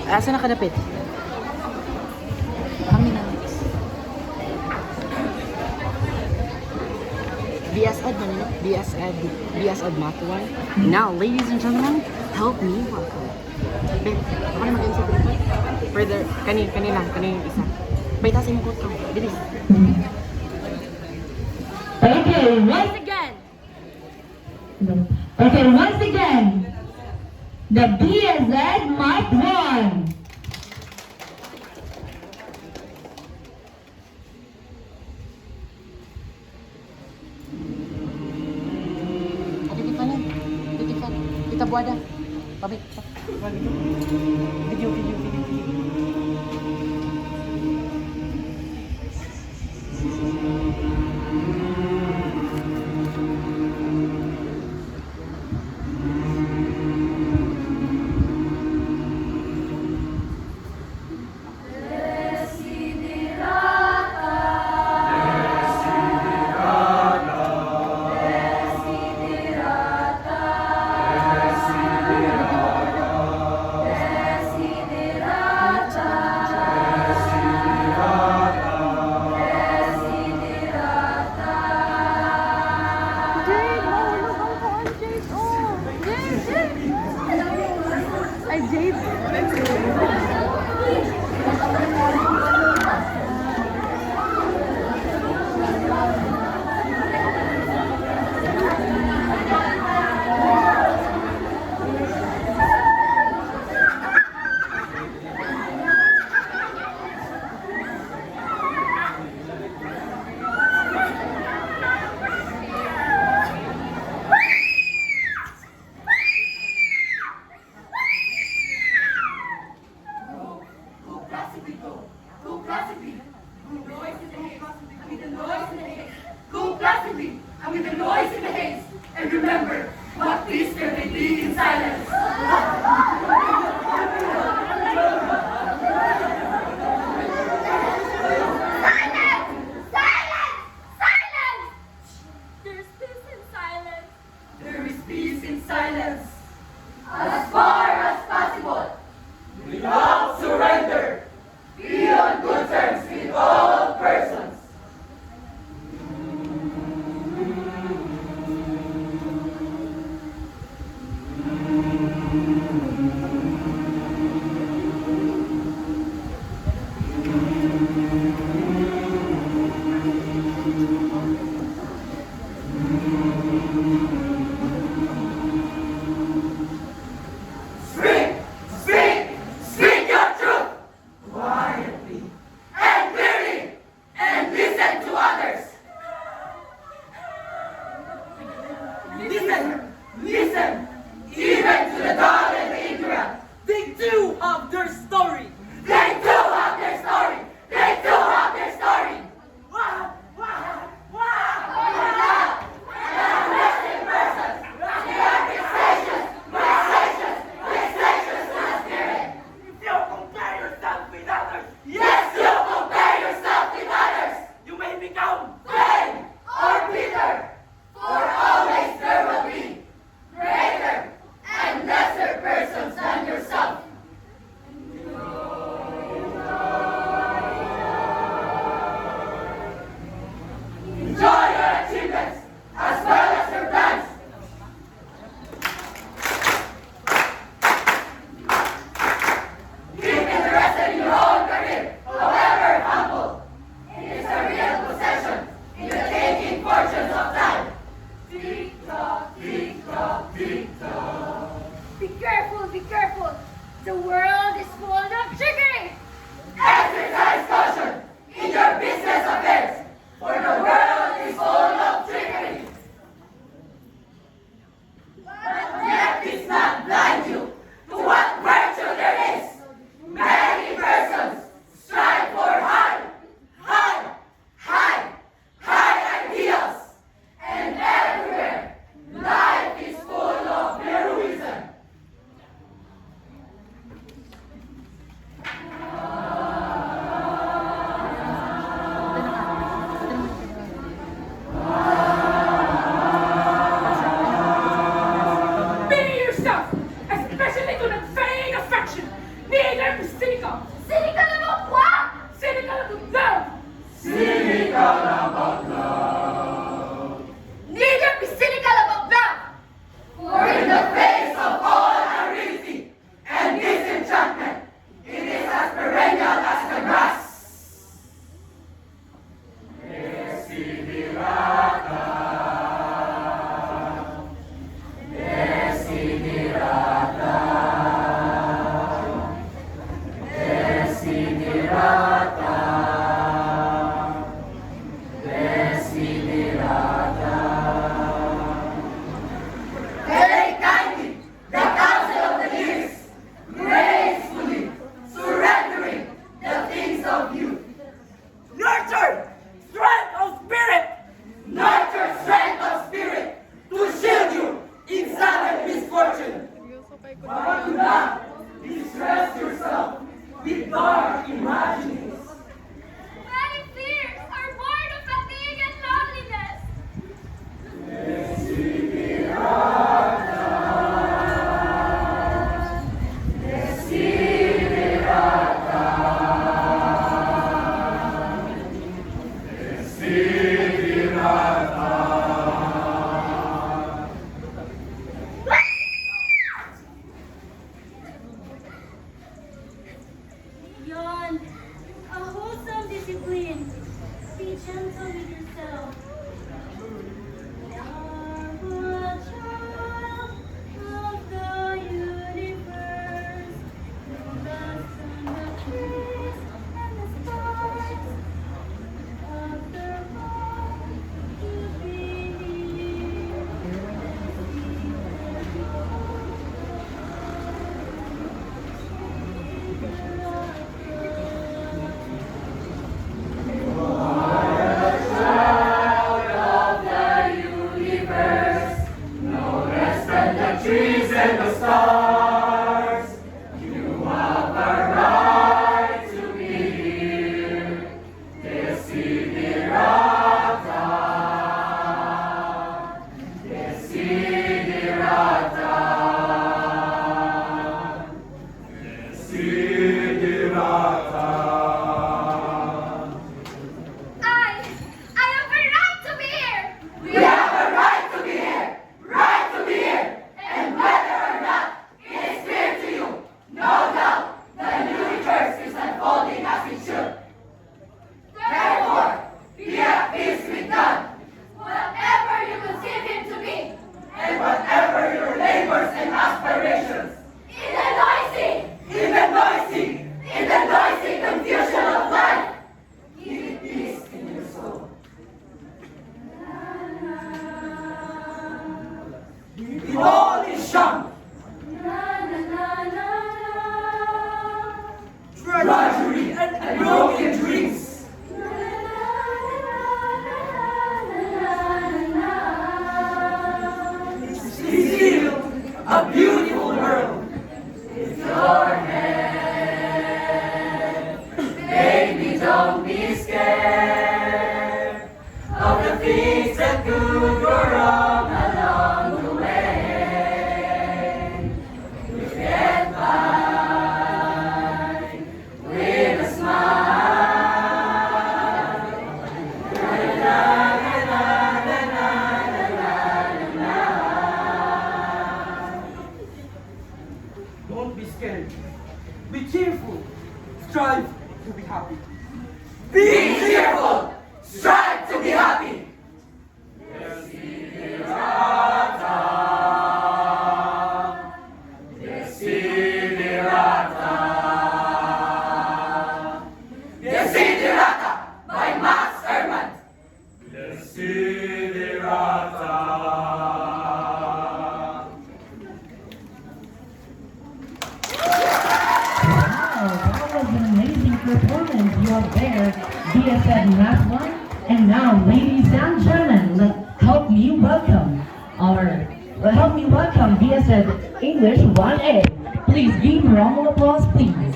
Asa nakadapit? Kami na. BS Ed Manila, BS Ed Math 1. Now, ladies and gentlemen, help me welcome. Ben, ako na mag-isip dito. Further, kanina isa. Baitasin mo ko. Bilis. Okay, once again. Okay, once again. The BSZ Math 1. Kita buada. Pabik. Video. And with the noise in the haze, and remember, what peace can they be in silence? Silence! There's peace in silence. There is peace in silence. As far as possible, without surrender, be on good terms with all persons. Speak your truth quietly and clearly, and listen to others. Listen, even to the dull and the ignorant. They do have their story. They do have their story. They do have their story. Wow, wow, wow. Resting persons. They are vexatious to the spirit. If you compare yourself with others, Yes, you compare yourself with others. you may become. Vain or bitter, for always there will be greater A beautiful world. Baby, don't be scared of the things that could go wrong along the way. You get by with a smile. Don't be scared. Be cheerful. Strive to be happy. Be cheerful. Strive to be happy. Desiderata by Max Ehrmann. Wow, that was an amazing performance. You are there, BSF Math 1. And now, ladies and gentlemen, help me welcome BSF English 1A. Please give a round of applause, please.